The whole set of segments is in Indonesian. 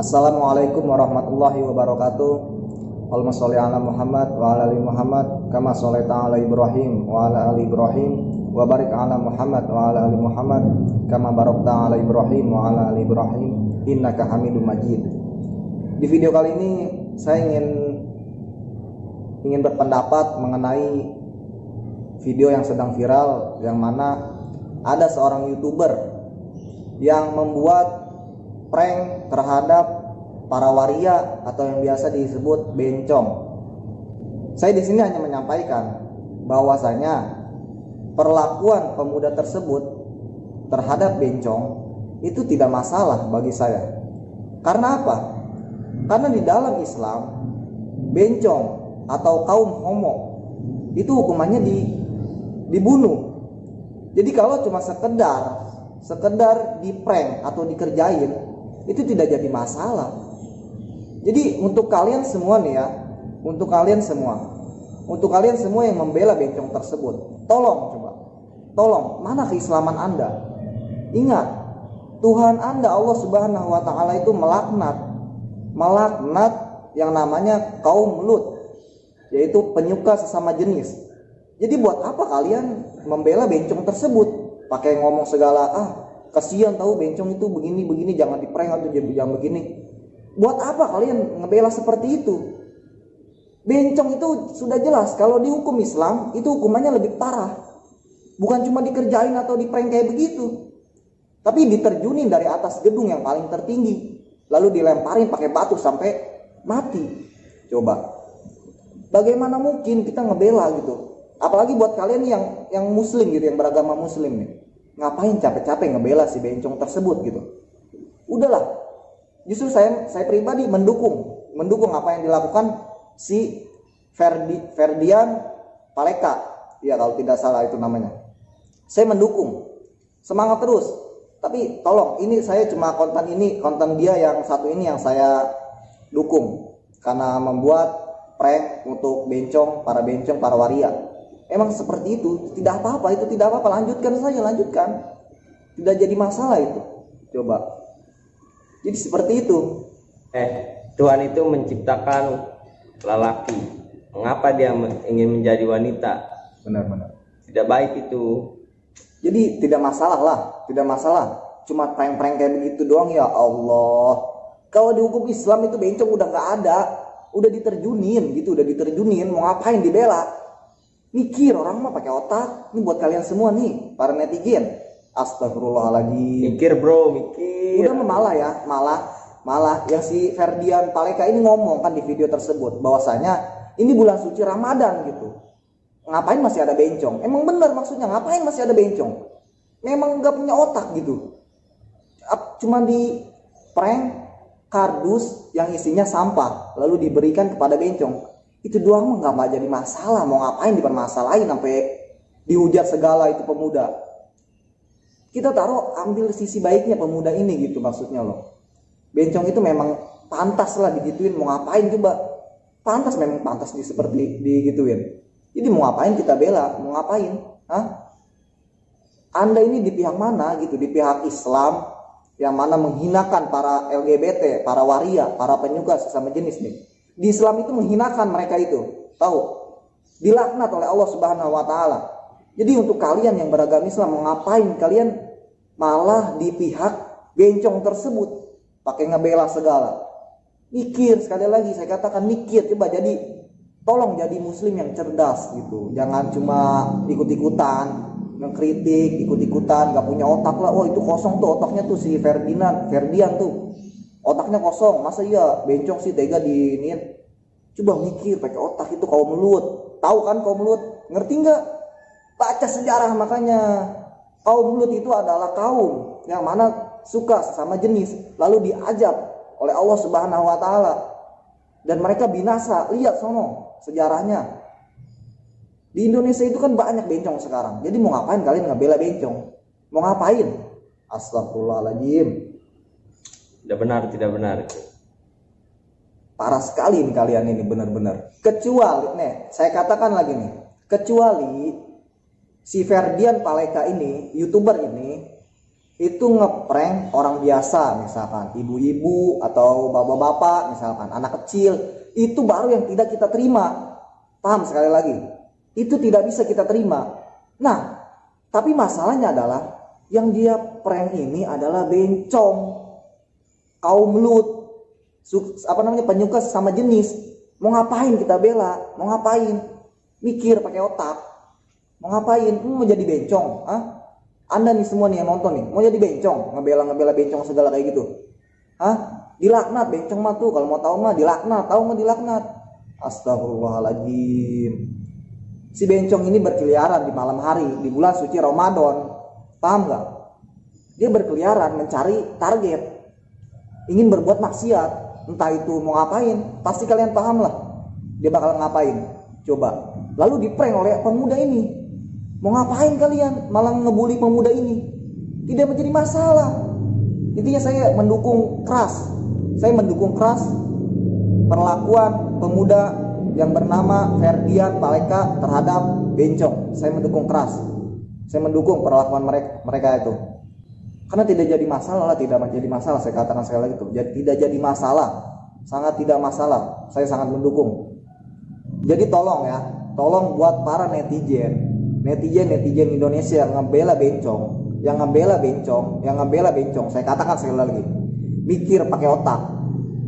Assalamualaikum warahmatullahi wabarakatuh. Allahumma sholli ala Muhammad wa ala ali Muhammad kama sholaita ala Ibrahim wa ala ali Ibrahim wa barik ala Muhammad wa ala ali Muhammad kama barakta ala Ibrahim wa ala ali Ibrahim innaka Hamidum Majid. Di video kali ini saya ingin berpendapat mengenai video yang sedang viral, yang mana ada seorang YouTuber yang membuat prank terhadap para waria atau yang biasa disebut bencong. Saya di sini hanya menyampaikan bahwasanya perlakuan pemuda tersebut terhadap bencong itu tidak masalah bagi saya. Karena apa? Karena di dalam Islam bencong atau kaum homo itu hukumannya dibunuh. Jadi kalau cuma sekedar di prank atau dikerjain itu tidak jadi masalah. Jadi untuk kalian semua nih ya, untuk kalian semua yang membela bencong tersebut, tolong, mana keislaman Anda? Ingat, Tuhan Anda Allah Subhanahu wa taala itu melaknat yang namanya kaum Lut, yaitu penyuka sesama jenis. Jadi buat apa kalian membela bencong tersebut? Pakai ngomong segala, kasihan tahu bencong itu begini, jangan diprank atau jangan begini. Buat apa kalian ngebela seperti itu? Bencong itu sudah jelas kalau dihukum Islam itu hukumannya lebih parah. Bukan cuma dikerjain atau diprank kayak begitu, tapi diterjunin dari atas gedung yang paling tertinggi, lalu dilemparin pakai batu sampai mati. Coba, bagaimana mungkin kita ngebela gitu? Apalagi buat kalian yang muslim gitu, yang beragama muslim nih. Ngapain capek-capek ngebela si bencong tersebut gitu? Udahlah. Justru saya pribadi mendukung apa yang dilakukan si Ferdian Paleka. Ya kalau tidak salah itu namanya. Saya mendukung. Semangat terus. Tapi tolong, ini saya cuma konten dia yang satu ini yang saya dukung karena membuat prank untuk para waria. Emang seperti itu, tidak apa-apa, lanjutkan saja. Tidak jadi masalah itu. Coba. Jadi seperti itu. Tuhan itu menciptakan lelaki. Mengapa dia ingin menjadi wanita? Benar. Tidak baik itu. Jadi tidak masalah. Cuma prank-prank kayak begitu doang, ya Allah. Kalau di hukum Islam itu bencong udah nggak ada, udah diterjunin, mau ngapain dibela? Mikir, orang mah pakai otak. Ini buat kalian semua nih, para netizen. Astagfirullahaladzim. Mikir bro, mikir. Udah malah yang si Ferdian Paleka ini ngomong kan di video tersebut bahwasanya ini bulan suci Ramadan gitu. Ngapain masih ada bencong? Emang bener maksudnya ngapain masih ada bencong? Memang nggak punya otak gitu. Cuma di prank kardus yang isinya sampah lalu diberikan kepada bencong. Itu doang mah nggak jadi masalah. Mau ngapain dipermasalahin sampai dihujat segala itu pemuda? Kita ambil sisi baiknya pemuda ini gitu maksudnya loh. Bencong itu memang pantas lah digituin. Mau ngapain coba? Memang pantas seperti digituin. Jadi mau ngapain kita bela? Mau ngapain? Anda ini di pihak mana gitu? Di pihak Islam yang mana menghinakan para LGBT, para waria, para penyuka sesama jenis nih. Di Islam itu menghinakan mereka itu, tahu? Dilaknat oleh Allah Subhanahu wa taala. Jadi untuk kalian yang beragama Islam, mengapain kalian malah di pihak bencong tersebut pakai ngebela segala? Mikir, sekali lagi saya katakan mikir, coba tolong jadi muslim yang cerdas gitu. Jangan cuma ikut-ikutan, ngekritik, gak punya otak lah. Oh itu kosong tuh otaknya tuh si Ferdian tuh. Otaknya kosong, masa iya bencong sih tega diinin. Coba mikir pakai otak, itu kaum Lut. Tahu kan kaum Lut? Ngerti nggak? Baca sejarah makanya. Kaum Lut itu adalah kaum yang mana suka sesama jenis, lalu diajab oleh Allah Subhanahu wa taala. Dan mereka binasa. Lihat sono sejarahnya. Di Indonesia itu kan banyak bencong sekarang. Jadi mau ngapain kalian ngebela bencong? Mau ngapain? Astagfirullahaladzim. Tidak benar. Parah sekali nih kalian ini benar-benar. Kecuali saya katakan lagi nih, kecuali si Ferdian Paleka ini, YouTuber ini itu ngeprank orang biasa, misalkan ibu-ibu atau bapak-bapak, misalkan anak kecil, itu baru yang tidak kita terima. Paham sekali lagi? Itu tidak bisa kita terima. Nah, tapi masalahnya adalah yang dia prank ini adalah bencong, kaum Lut, penyuka sama jenis. Mau ngapain kita bela? Mau ngapain? Mikir pakai otak. Mau ngapain? Mau jadi bencong? Hah? Anda nih semua nih yang nonton nih, mau jadi bencong, ngebela bencong segala kayak gitu. Hah? Dilaknat bencong mah tuh, kalau mau tahu mah dilaknat, tahu mah dilaknat. Astagfirullahaladzim. Si bencong ini berkeliaran di malam hari, di bulan suci Ramadan. Paham gak? Dia berkeliaran mencari target, ingin berbuat maksiat. Entah itu mau ngapain, pasti kalian paham lah. Dia bakal ngapain? Coba. Lalu diprank oleh pemuda ini. Mau ngapain kalian malah ngebully pemuda ini? Tidak menjadi masalah. Intinya saya mendukung keras. Saya mendukung keras perlakuan pemuda yang bernama Ferdian Paleka terhadap bencong. Saya mendukung keras. Saya mendukung perlakuan mereka itu. Karena tidak jadi masalah, tidak menjadi masalah. Saya katakan sekali lagi itu, tidak jadi masalah. Sangat tidak masalah. Saya sangat mendukung. Jadi tolong ya, tolong buat para netizen Indonesia yang ngebela bencong, saya katakan sekali lagi, mikir pakai otak.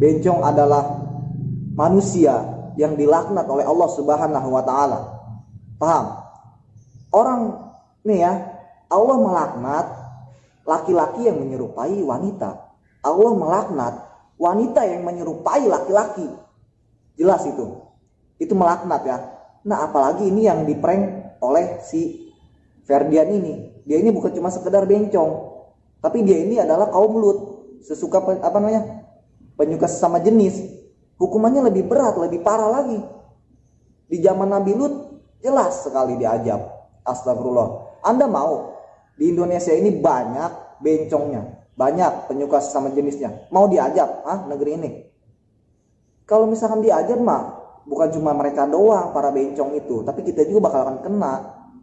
Bencong adalah manusia yang dilaknat oleh Allah Subhanahu wa taala. Paham? Orang nih ya, Allah melaknat laki-laki yang menyerupai wanita. Allah melaknat wanita yang menyerupai laki-laki. Jelas itu. Itu melaknat ya. Nah, apalagi ini yang diprank oleh si Ferdian ini. Dia ini bukan cuma sekedar bencong, tapi dia ini adalah kaum Lut, sesuka penyuka sesama jenis. Hukumannya lebih berat, lebih parah lagi. Di zaman Nabi Lut jelas sekali diajab. Astagfirullah. Anda mau di Indonesia ini banyak bencongnya, banyak penyuka sesama jenisnya, mau diajab negeri ini? Kalau misalkan diajab mah bukan cuma mereka doang para bencong itu, tapi kita juga bakal akan kena.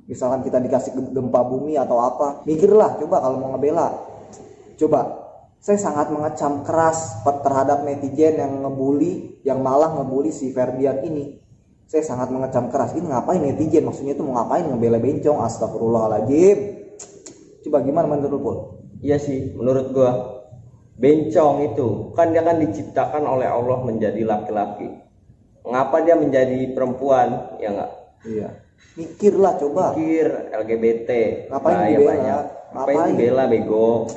Misalkan kita dikasih gempa bumi atau apa, mikirlah coba kalau mau ngebela. Coba, saya sangat mengecam keras terhadap netizen yang malah ngebully si Ferdian ini. Saya sangat mengecam keras. Ini ngapain netizen? Maksudnya itu mau ngapain ngebela bencong? Astagfirullahaladzim. Coba gimana menurut Pul? Iya sih, menurut gua bencong itu kan dia kan diciptakan oleh Allah menjadi laki-laki. Mengapa dia menjadi perempuan? Ya enggak? Iya. Mikirlah coba. Mikir LGBT. Ngapain dibela? Banyak. Ngapain dibela bego?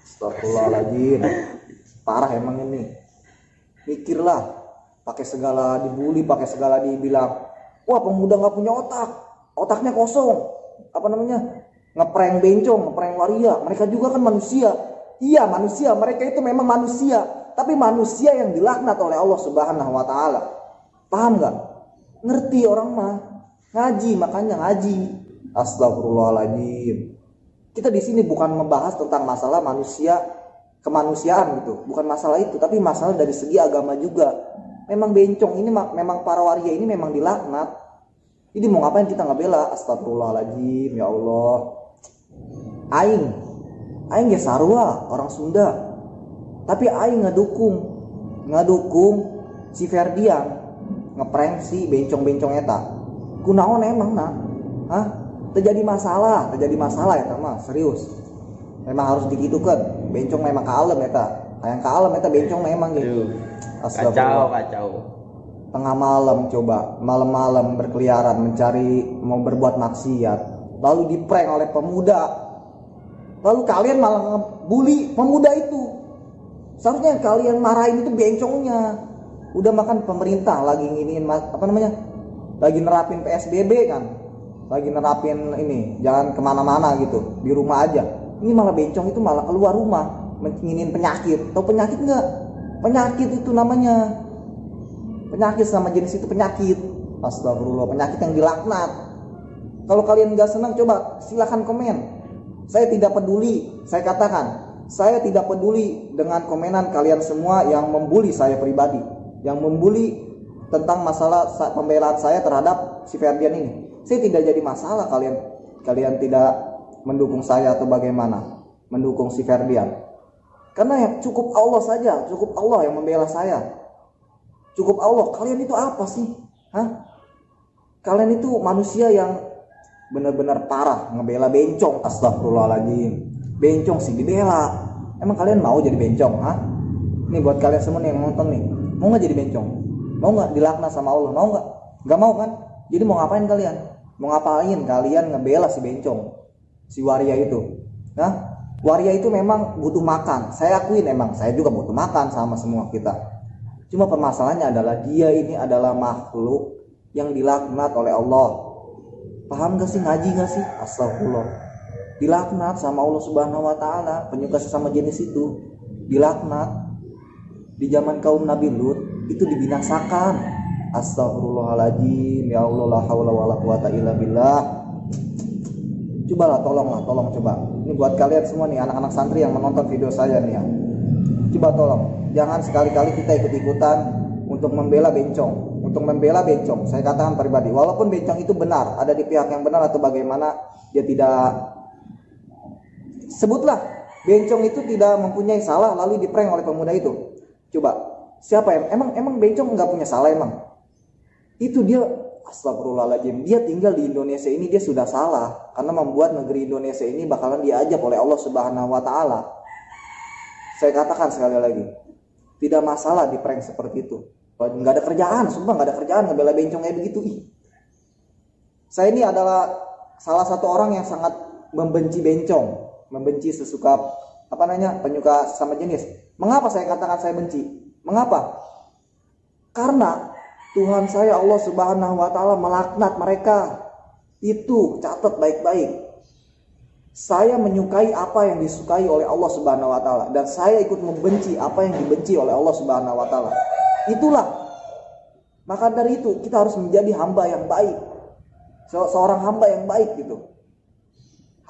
Astagfirullahaladzim. Parah emang ini. Mikirlah. Pakai segala dibully, pakai segala dibilang, wah pemuda nggak punya otak, otaknya kosong. Ngeprank bencong, ngeprank waria. Mereka juga kan manusia. Iya manusia. Mereka itu memang manusia. Tapi manusia yang dilaknat oleh Allah Subhanahu wa taala. Paham gak? Ngerti orang mah. Ngaji, makanya ngaji. Astagfirullahaladzim. Kita di sini bukan membahas tentang masalah manusia, kemanusiaan gitu. Bukan masalah itu, tapi masalah dari segi agama juga. Memang bencong ini, memang para waria ini memang dilaknat. Jadi mau ngapain kita ngebela? Astagfirullahaladzim, ya Allah. Aing ya sarua, orang Sunda. Tapi aing ngedukung si Ferdian ngeprank si bencong-bencong eta. Kunaon emang terjadi masalah ya mah serius. Memang harus digitukan. Bencong memang kalem eta. Hayang kalem eta bencong memang gitu. Kacau. Tengah malam coba, malam-malam berkeliaran mencari mau berbuat maksiat. Lalu diprank oleh pemuda. Lalu kalian malah ngebully pemuda itu. Seharusnya kalian marahin itu bencongnya. Udah makan pemerintah lagi nginiin lagi nerapin PSBB kan, lagi nerapin ini jangan kemana-mana gitu, di rumah aja. Ini malah bencong itu malah keluar rumah nginiin penyakit. Tahu penyakit nggak? Penyakit itu namanya penyakit sama jenis itu penyakit. Astagfirullah, penyakit yang dilaknat. Kalau kalian nggak senang coba silakan komen. Saya tidak peduli. Saya katakan saya tidak peduli dengan komenan kalian semua yang membuli saya pribadi, yang membuli tentang masalah pembelaan saya terhadap si Ferdian ini. Saya tidak jadi masalah kalian tidak mendukung saya atau bagaimana. mendukung si Ferdian. Karena ya cukup Allah saja, cukup Allah yang membela saya. Cukup Allah. Kalian itu apa sih? Hah? Kalian itu manusia yang benar-benar parah ngebela bencong. Astagfirullahaladzim. Bencong sih dibela. Emang kalian mau jadi bencong? Hah? Nih buat kalian semua nih yang nonton nih, mau nggak jadi bencong? Mau nggak dilaknat sama Allah? Mau nggak? Nggak mau kan? Jadi mau ngapain kalian? Mau ngapain kalian ngebela si bencong, si waria itu? Nah, waria itu memang butuh makan. Saya akuin emang, saya juga butuh makan sama semua kita. Cuma permasalahannya adalah dia ini adalah makhluk yang dilaknat oleh Allah. Paham gak sih? Ngaji gak sih? Astagfirullah. Dilaknat sama Allah Subhanahu wa taala, penyuka sesama jenis itu dilaknat. Di zaman kaum Nabi Lut itu dibinasakan. Astagfirullahaladzim. Ya Allah, la haula wala quwata illa billah. Cobalah, tolong coba. Ini buat kalian semua nih, anak-anak santri yang menonton video saya nih ya. Coba tolong, jangan sekali-kali kita ikut-ikutan untuk membela bencong. Untuk membela bencong, saya katakan pribadi, walaupun bencong itu benar, ada di pihak yang benar atau bagaimana, dia tidak, sebutlah bencong itu tidak mempunyai salah lalu diprank oleh pemuda itu. Coba, siapa yang emang bencong nggak punya salah emang? Itu dia, astagfirullahaladzim, dia tinggal di Indonesia ini dia sudah salah karena membuat negeri Indonesia ini bakalan diajak oleh Allah Subhanahu wa taala. Saya katakan sekali lagi, tidak masalah di prank seperti itu. Nggak ada kerjaan, sumpah nggak ada kerjaan ngebela bencong kayak begitu. Saya ini adalah salah satu orang yang sangat membenci bencong, membenci sesuka penyuka sesama jenis. Mengapa saya katakan saya benci? Mengapa? Karena Tuhan saya Allah Subhanahu wa taala melaknat mereka. Itu catat baik-baik. Saya menyukai apa yang disukai oleh Allah Subhanahu wa taala dan saya ikut membenci apa yang dibenci oleh Allah Subhanahu wa taala. Itulah. Maka dari itu kita harus menjadi hamba yang baik. Seorang hamba yang baik gitu.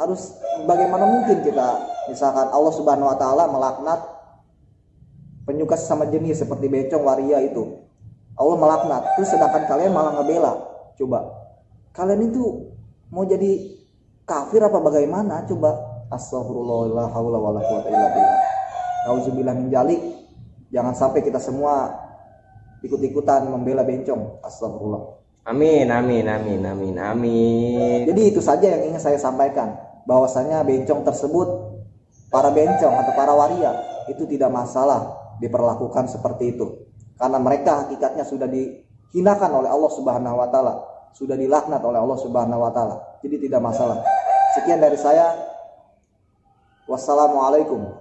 Harus, bagaimana mungkin kita misalkan Allah Subhanahu wa taala melaknat penyuka sesama jenis seperti bencong, waria itu. Allah melaknat, terus sedangkan kalian malah ngebela. Coba, kalian itu mau jadi kafir apa bagaimana? Coba. Astagfirullah, la haula wala quwata illa billah. Nauzubillah min dzalik. Jangan sampai kita semua ikut-ikutan membela bencong. Astagfirullah. Amin. Jadi itu saja yang ingin saya sampaikan, bahwasanya bencong tersebut, para bencong atau para waria itu tidak masalah diperlakukan seperti itu. Karena mereka hakikatnya sudah dihinakan oleh Allah Subhanahu wa taala, sudah dilaknat oleh Allah Subhanahu wa taala. Jadi tidak masalah. Sekian dari saya. Wassalamualaikum